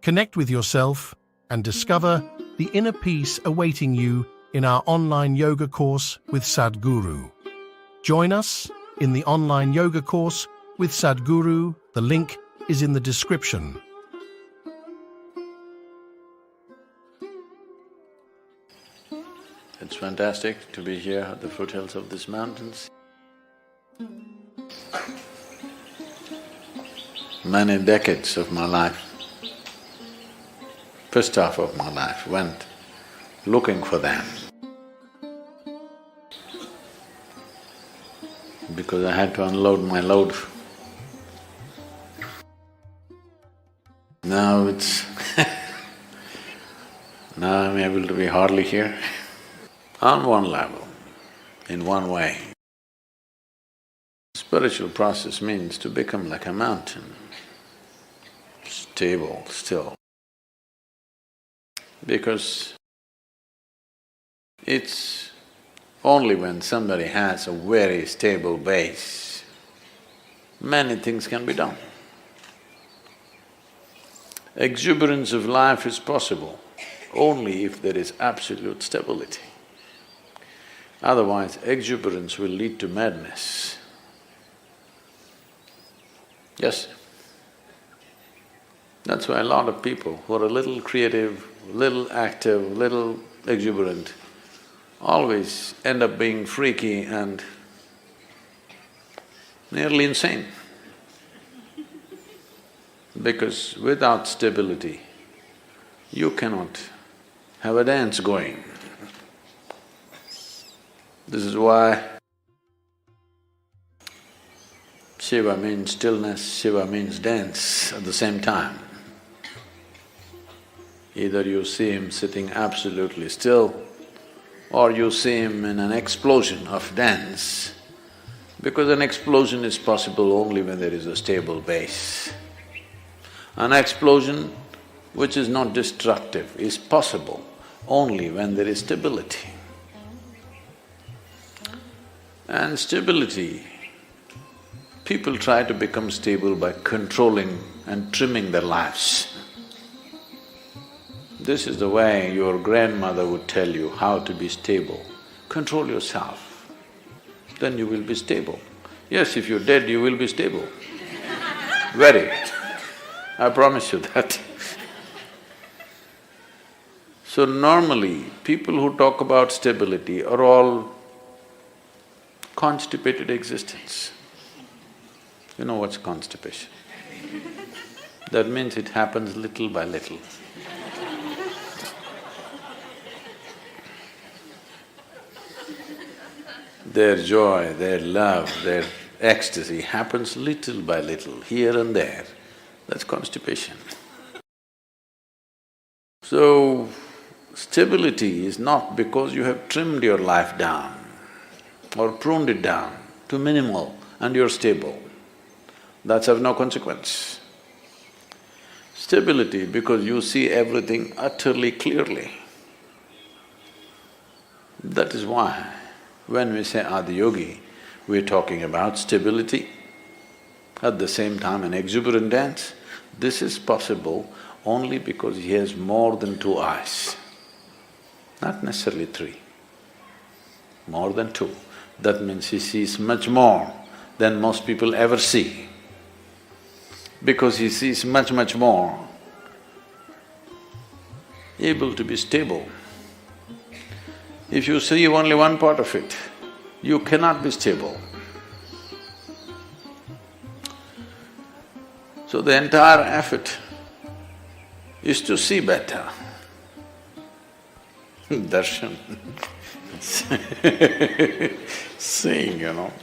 Connect with yourself and discover the inner peace awaiting you in our online yoga course with Sadhguru. Join us in the online yoga course with Sadhguru. The link is in the description. It's fantastic to be here at the foothills of these mountains. Many decades of my life, first half of my life went looking for them, because I had to unload my load. Now it's now I'm able to be hardly here. On one level, in one way, spiritual process means to become like a mountain, stable, still. Because it's only when somebody has a very stable base, many things can be done. Exuberance of life is possible only if there is absolute stability. Otherwise, exuberance will lead to madness. Yes. That's why a lot of people who are a little creative, little active, little exuberant, always end up being freaky and nearly insane. Because without stability, you cannot have a dance going. This is why Shiva means stillness, Shiva means dance at the same time. Either you see him sitting absolutely still, or you see him in an explosion of dance, because an explosion is possible only when there is a stable base. An explosion which is not destructive is possible only when there is stability. And stability, people try to become stable by controlling and trimming their lives. This is the way your grandmother would tell you how to be stable. Control yourself, then you will be stable. Yes, if you're dead, you will be stable. Very. I promise you that. So normally, people who talk about stability are all constipated existence. You know what's constipation? That means it happens little by little. Their joy, their love, their ecstasy happens little by little, here and there. That's constipation. So, stability is not because you have trimmed your life down or pruned it down to minimal and you're stable. That's of no consequence. Stability because you see everything utterly clearly. That is why when we say Adi Yogi, we're talking about stability, at the same time an exuberant dance. This is possible only because he has more than two eyes, not necessarily three, more than two. That means he sees much more than most people ever see. Because he sees much more, able to be stable. If you see only one part of it, you cannot be stable. So the entire effort is to see better. Darshan seeing, you know.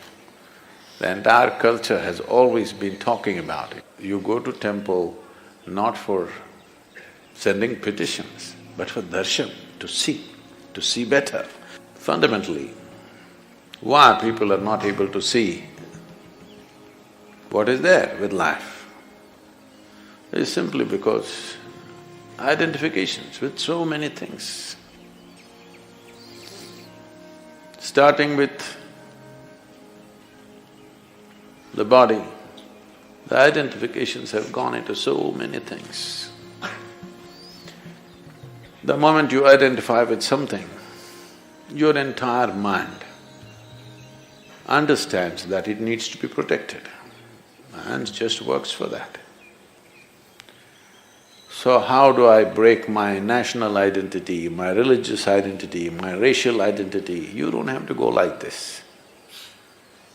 The entire culture has always been talking about it. You go to temple not for sending petitions, but for darshan, to see better. Fundamentally, why people are not able to see what is there with life is simply because identifications with so many things. Starting with the body, the identifications have gone into so many things. The moment you identify with something, your entire mind understands that it needs to be protected and just works for that. So how do I break my national identity, my religious identity, my racial identity? You don't have to go like this.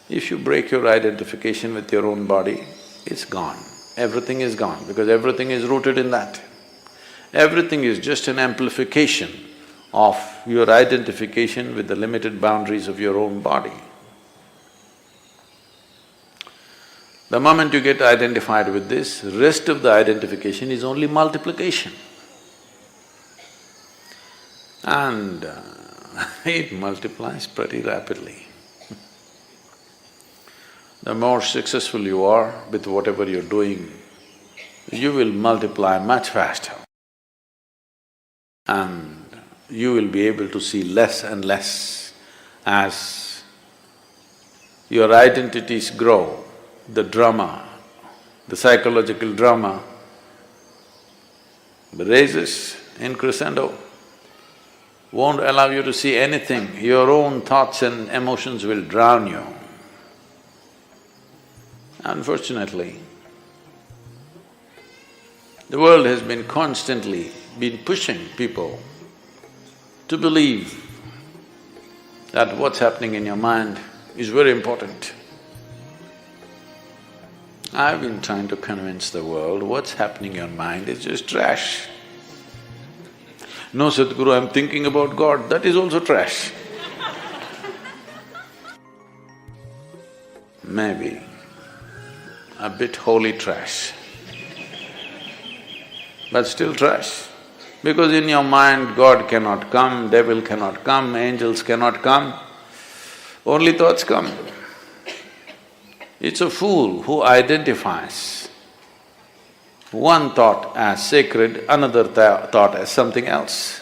If you break your identification with your own body, it's gone. Everything is gone because everything is rooted in that. Everything is just an amplification of your identification with the limited boundaries of your own body. The moment you get identified with this, rest of the identification is only multiplication. And it multiplies pretty rapidly. The more successful you are with whatever you're doing, you will multiply much faster. And you will be able to see less and less as your identities grow. The drama, the psychological drama raises in crescendo, won't allow you to see anything. Your own thoughts and emotions will drown you. Unfortunately, the world has been constantly pushing people to believe that what's happening in your mind is very important. I've been trying to convince the world what's happening in your mind is just trash. No, Sadhguru, I'm thinking about God, that is also trash. Maybe a bit holy trash, but still trash. Because in your mind, God cannot come, devil cannot come, angels cannot come, only thoughts come. It's a fool who identifies one thought as sacred, another thought as something else.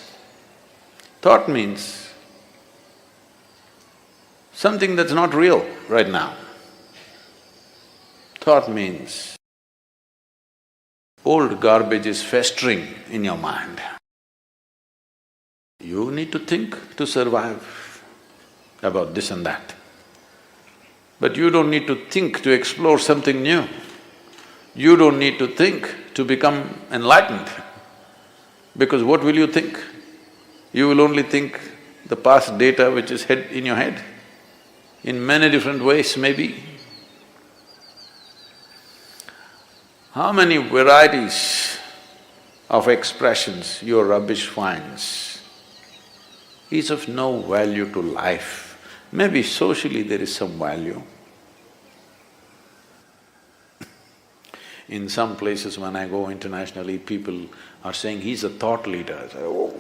Thought means something that's not real right now. Thought means old garbage is festering in your mind. You need to think to survive about this and that. But you don't need to think to explore something new. You don't need to think to become enlightened. Because what will you think? You will only think the past data which is in your head, in many different ways maybe. How many varieties of expressions your rubbish finds is of no value to life. Maybe socially there is some value. In some places when I go internationally, people are saying, he's a thought leader. I say, oh.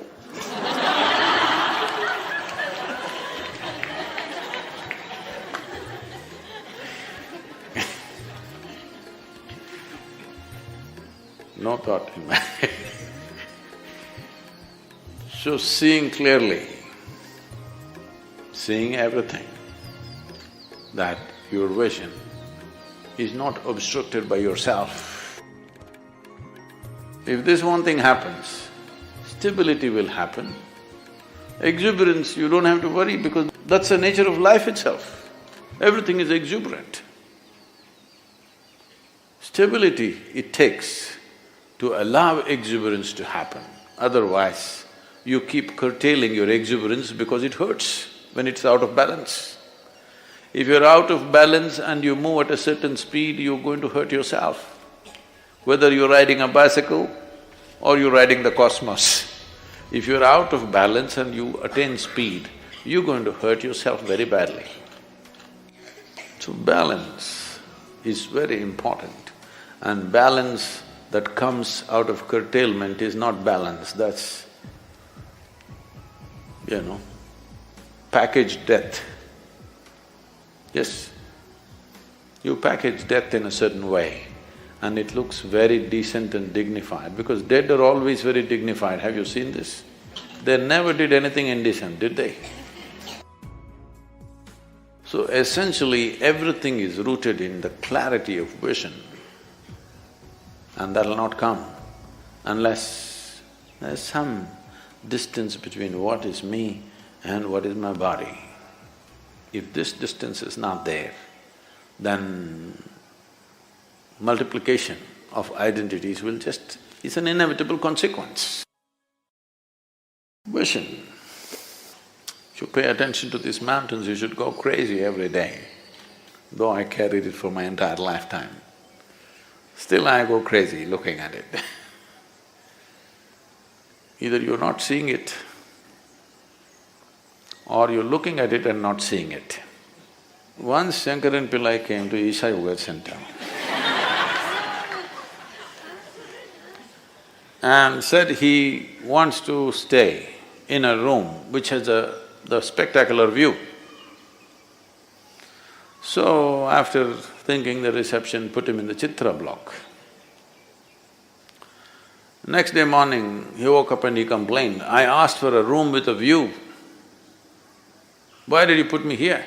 No thought in my head. So seeing clearly, seeing everything, that your vision is not obstructed by yourself. If this one thing happens, stability will happen. Exuberance, you don't have to worry because that's the nature of life itself. Everything is exuberant. Stability it takes to allow exuberance to happen. Otherwise, you keep curtailing your exuberance because it hurts when it's out of balance. If you're out of balance and you move at a certain speed, you're going to hurt yourself. Whether you're riding a bicycle or you're riding the cosmos, if you're out of balance and you attain speed, you're going to hurt yourself very badly. So balance is very important, and balance that comes out of curtailment is not balance, that's, packaged death. Yes, you package death in a certain way and it looks very decent and dignified because dead are always very dignified. Have you seen this? They never did anything indecent, did they? So essentially, everything is rooted in the clarity of vision, and that'll not come unless there's some distance between what is me and what is my body. If this distance is not there, then multiplication of identities will just… it's an inevitable consequence. Vision. If you pay attention to these mountains, you should go crazy every day. Though I carried it for my entire lifetime, still I go crazy looking at it. Either you're not seeing it, or you're looking at it and not seeing it. Once Shankaran Pillai came to Isha Yoga Center and said he wants to stay in a room which has the spectacular view. So after thinking, the reception put him in the Chitra block. Next day morning, he woke up and he complained, "I asked for a room with a view. Why did you put me here?"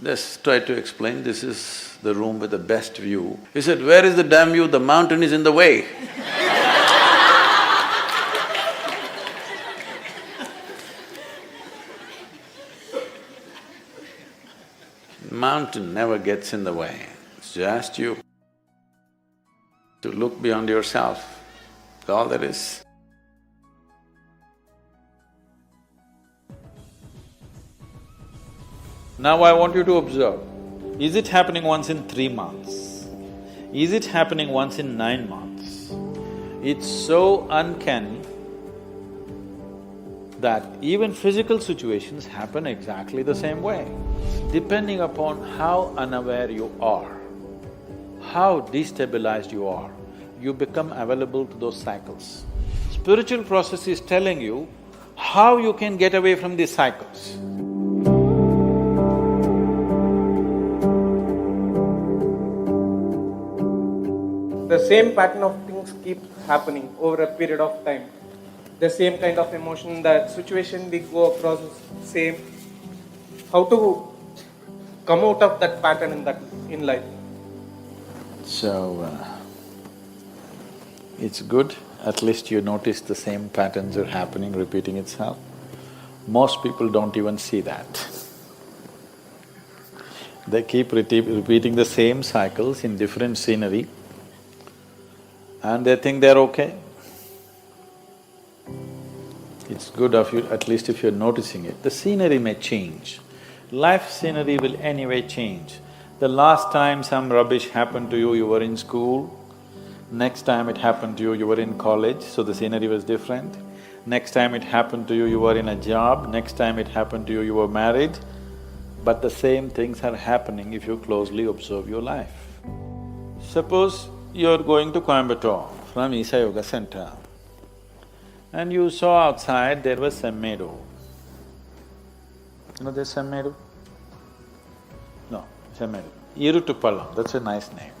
Just tried to explain, this is the room with the best view. He said, "Where is the damn view? The mountain is in the way." Mountain never gets in the way, it's just you. To look beyond yourself, that's all there is. Now I want you to observe, is it happening once in 3 months? Is it happening once in 9 months? It's so uncanny that even physical situations happen exactly the same way. Depending upon how unaware you are, how destabilized you are, you become available to those cycles. Spiritual process is telling you how you can get away from these cycles. The same pattern of things keep happening over a period of time. The same kind of emotion, the situation we go across is same. How to come out of that pattern in life? So, it's good, at least you notice the same patterns are happening, repeating itself. Most people don't even see that. They keep repeating the same cycles in different scenery and they think they're okay. It's good of you, at least if you're noticing it. The scenery may change. Life scenery will anyway change. The last time some rubbish happened to you, you were in school. Next time it happened to you, you were in college, so the scenery was different. Next time it happened to you, you were in a job. Next time it happened to you, you were married. But the same things are happening if you closely observe your life. Suppose you're going to Coimbatore from Isha Yoga Center and you saw outside there was some meadow. You know there's some meadow? No, some meadow. Irutupallam, that's a nice name.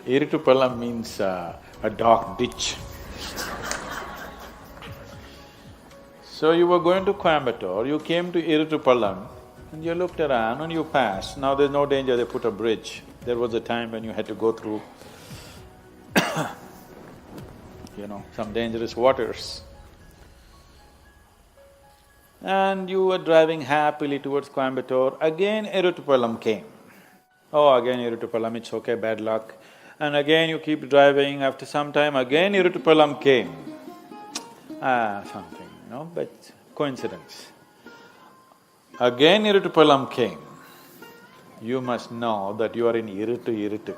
Irutupallam means a dark ditch. So you were going to Coimbatore, you came to Irutupallam and you looked around and you passed. Now there's no danger, they put a bridge. There was a time when you had to go through some dangerous waters. And you were driving happily towards Coimbatore, again Irutupallam came. Oh, again Irutupallam, it's okay, bad luck. And again you keep driving, after some time again Irutupallam came. Something, but coincidence. Again Irutupallam came. You must know that you are in Irutu.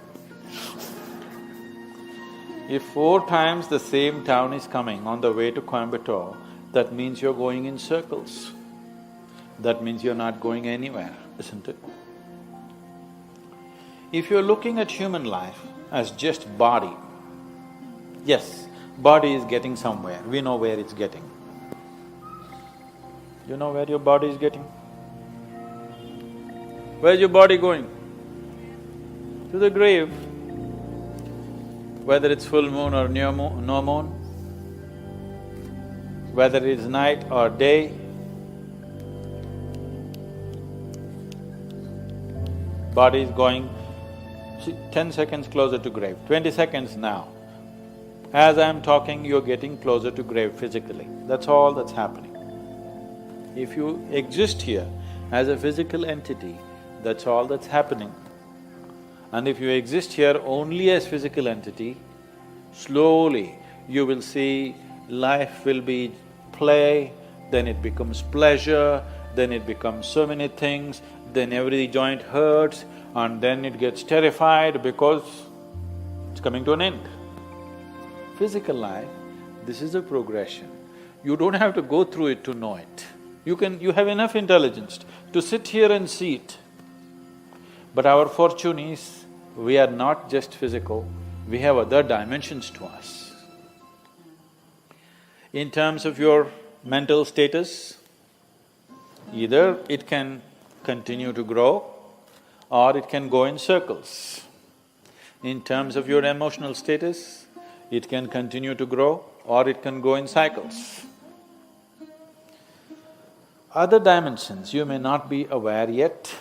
If 4 times the same town is coming on the way to Coimbatore, that means you're going in circles. That means you're not going anywhere, isn't it? If you're looking at human life as just body, yes, body is getting somewhere, we know where it's getting. You know where your body is getting? Where's your body going? To the grave. Whether it's full moon or no moon, whether it's night or day, body is going 10 seconds closer to grave, 20 seconds now. As I'm talking, you're getting closer to grave physically. That's all that's happening. If you exist here as a physical entity, that's all that's happening. And if you exist here only as physical entity, slowly you will see life will be play, then it becomes pleasure, then it becomes so many things, then every joint hurts, and then it gets terrified because it's coming to an end. Physical life, this is a progression. You don't have to go through it to know it. You have enough intelligence to sit here and see it. But our fortune is, we are not just physical, we have other dimensions to us. In terms of your mental status, either it can continue to grow or it can go in circles. In terms of your emotional status, it can continue to grow or it can go in cycles. Other dimensions you may not be aware yet,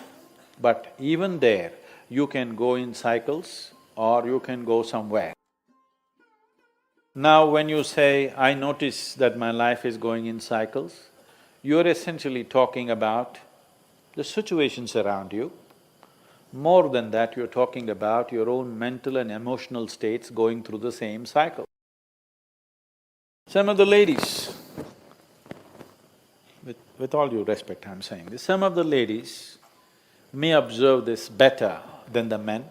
but even there, you can go in cycles or you can go somewhere. Now when you say, I notice that my life is going in cycles, you're essentially talking about the situations around you. More than that, you're talking about your own mental and emotional states going through the same cycle. Some of the ladies, with all due respect I'm saying this, some of the ladies may observe this better than the men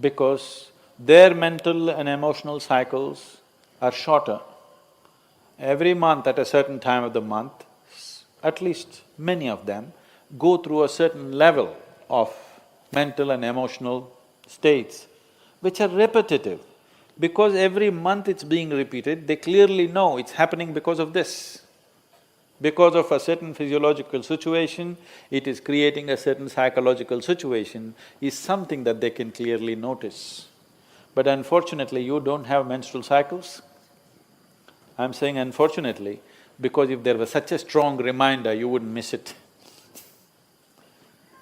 because their mental and emotional cycles are shorter. Every month at a certain time of the month, at least many of them go through a certain level of mental and emotional states which are repetitive. Because every month it's being repeated, they clearly know it's happening because of this. Because of a certain physiological situation, it is creating a certain psychological situation, is something that they can clearly notice. But unfortunately, you don't have menstrual cycles. I'm saying unfortunately, because if there was such a strong reminder, you wouldn't miss it.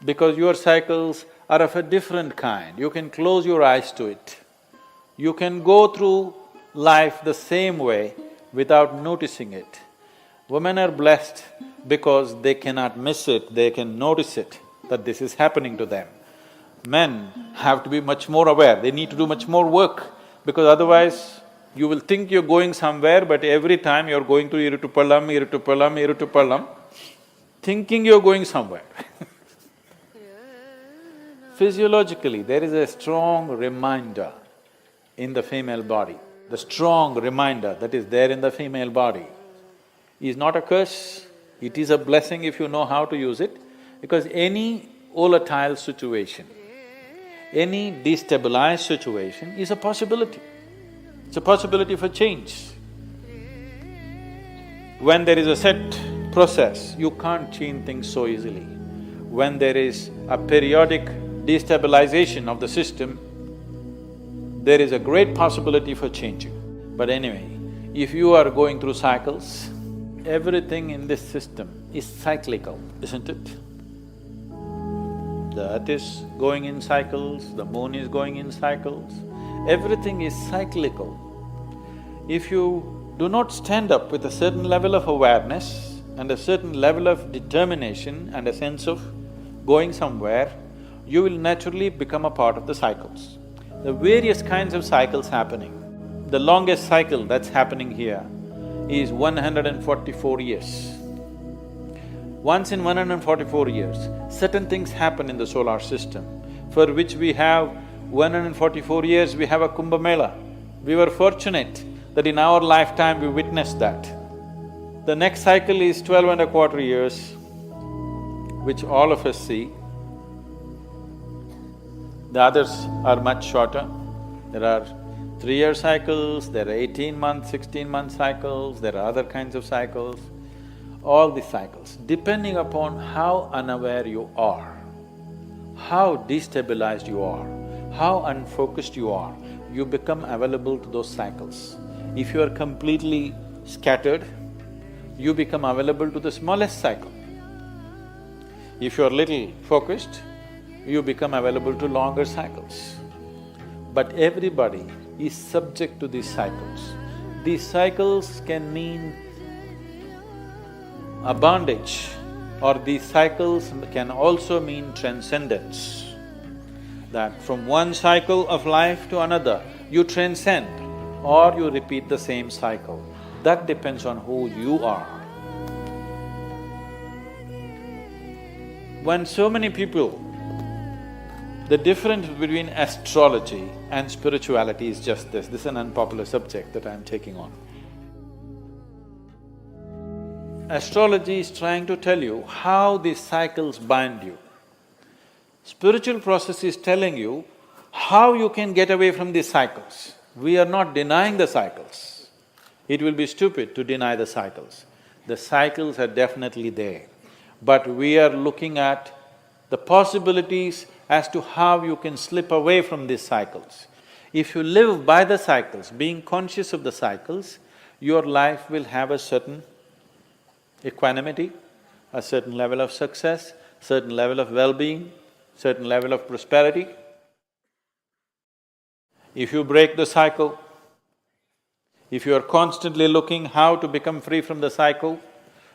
Because your cycles are of a different kind, you can close your eyes to it. You can go through life the same way without noticing it. Women are blessed because they cannot miss it, they can notice it, that this is happening to them. Men have to be much more aware, they need to do much more work, because otherwise you will think you're going somewhere, but every time you're going to Irutupallam, thinking you're going somewhere. Physiologically, there is a strong reminder in the female body. The strong reminder that is there in the female body is not a curse, it is a blessing if you know how to use it, because any volatile situation, any destabilized situation is a possibility. It's a possibility for change. When there is a set process, you can't change things so easily. When there is a periodic destabilization of the system, there is a great possibility for changing. But anyway, if you are going through cycles, everything in this system is cyclical, isn't it? The earth is going in cycles, the moon is going in cycles, everything is cyclical. If you do not stand up with a certain level of awareness and a certain level of determination and a sense of going somewhere, you will naturally become a part of the cycles. The various kinds of cycles happening. The longest cycle that's happening here is 144 years. Once in 144 years, certain things happen in the solar system for which we have 144 years, we have a Kumbh Mela. We were fortunate that in our lifetime we witnessed that. The next cycle is 12 and a quarter years, which all of us see. The others are much shorter. There are 3-year cycles, there are 18-month, 16-month cycles, there are other kinds of cycles. All these cycles, depending upon how unaware you are, how destabilized you are, how unfocused you are, you become available to those cycles. If you are completely scattered, you become available to the smallest cycle. If you are little focused, you become available to longer cycles. But everybody is subject to these cycles. These cycles can mean a bondage, or these cycles can also mean transcendence. That from one cycle of life to another, you transcend or you repeat the same cycle. That depends on who you are. When so many people… The difference between astrology and spirituality is just this. This is an unpopular subject that I'm taking on. Astrology is trying to tell you how these cycles bind you. Spiritual process is telling you how you can get away from these cycles. We are not denying the cycles. It will be stupid to deny the cycles. The cycles are definitely there, but we are looking at the possibilities as to how you can slip away from these cycles. If you live by the cycles, being conscious of the cycles, your life will have a certain equanimity, a certain level of success, certain level of well-being, certain level of prosperity. If you break the cycle, if you are constantly looking how to become free from the cycle,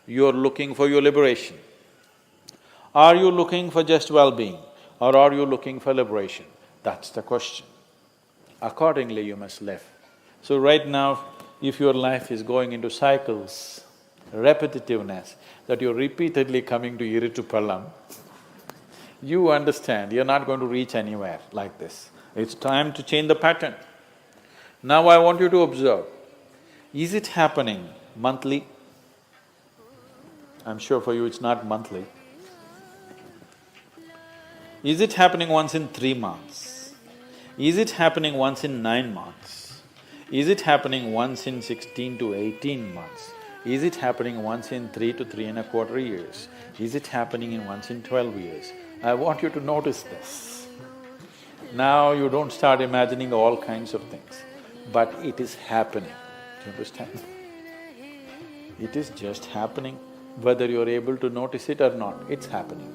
you are looking for your liberation. Are you looking for just well-being or are you looking for liberation? That's the question. Accordingly, you must live. So right now, if your life is going into cycles, repetitiveness, that you're repeatedly coming to Iritupalam, you understand you're not going to reach anywhere like this. It's time to change the pattern. Now I want you to observe, is it happening monthly? I'm sure for you it's not monthly. Is it happening once in 3 months? Is it happening once in 9 months? Is it happening once in 16 to 18 months? Is it happening once in 3 to 3.25 years? Is it happening once in 12 years? I want you to notice this. Now you don't start imagining all kinds of things, but it is happening. Do you understand? It is just happening, whether you're able to notice it or not, it's happening.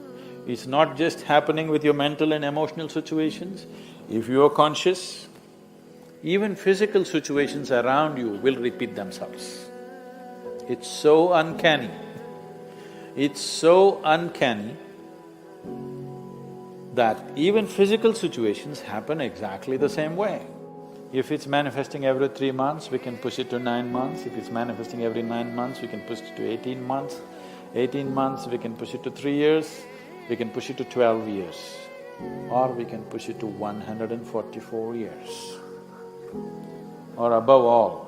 It's not just happening with your mental and emotional situations. If you are conscious, even physical situations around you will repeat themselves. It's so uncanny. It's so uncanny that even physical situations happen exactly the same way. If it's manifesting every 3 months, we can push it to 9 months. If it's manifesting every 9 months, we can push it to 18 months. 18 months, we can push it to 3 years. We can push it to 12 years, or we can push it to 144 years. Or above all,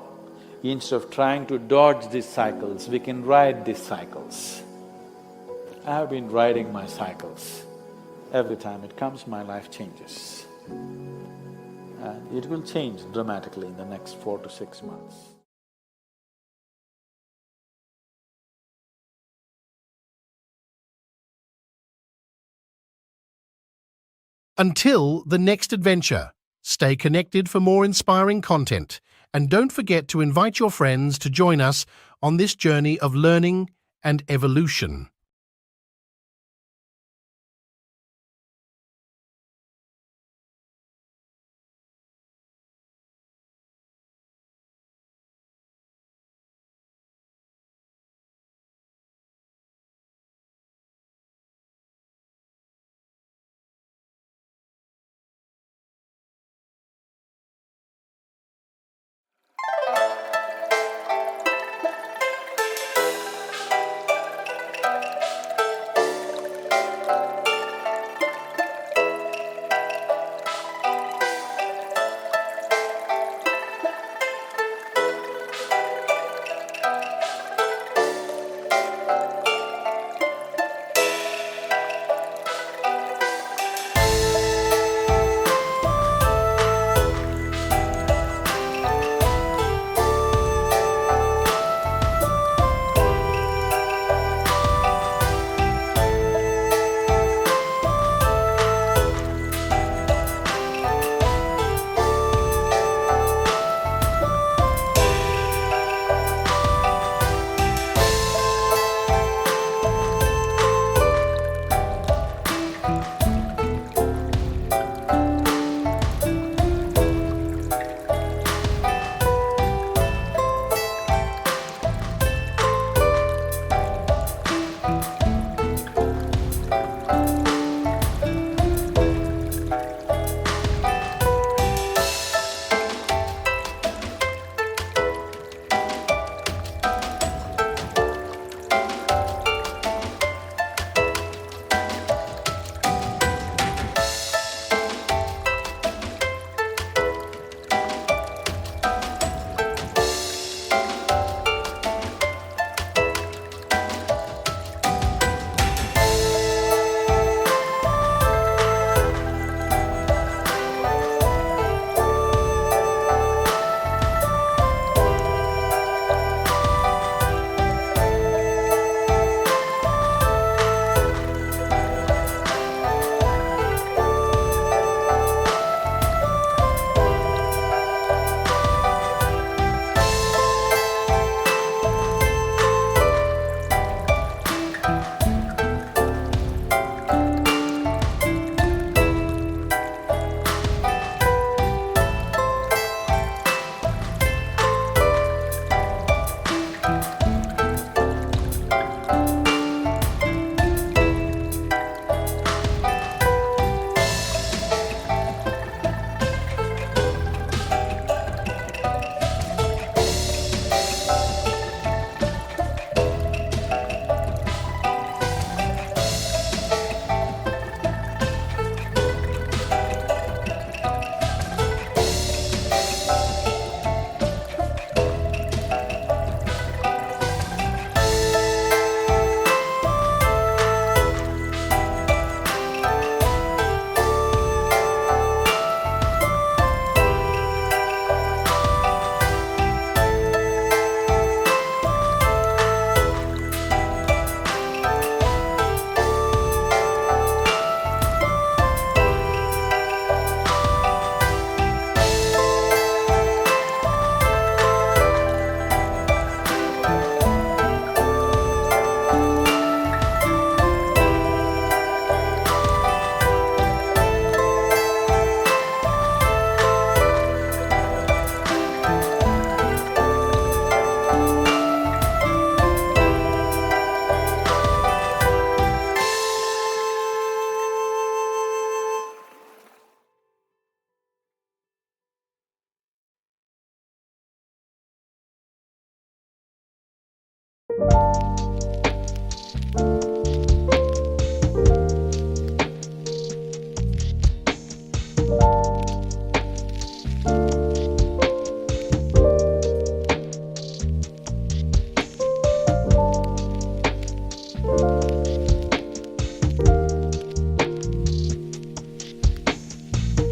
instead of trying to dodge these cycles, we can ride these cycles. I have been riding my cycles. Every time it comes, my life changes. And it will change dramatically in the next 4 to 6 months. Until the next adventure, stay connected for more inspiring content, and don't forget to invite your friends to join us on this journey of learning and evolution.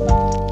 you.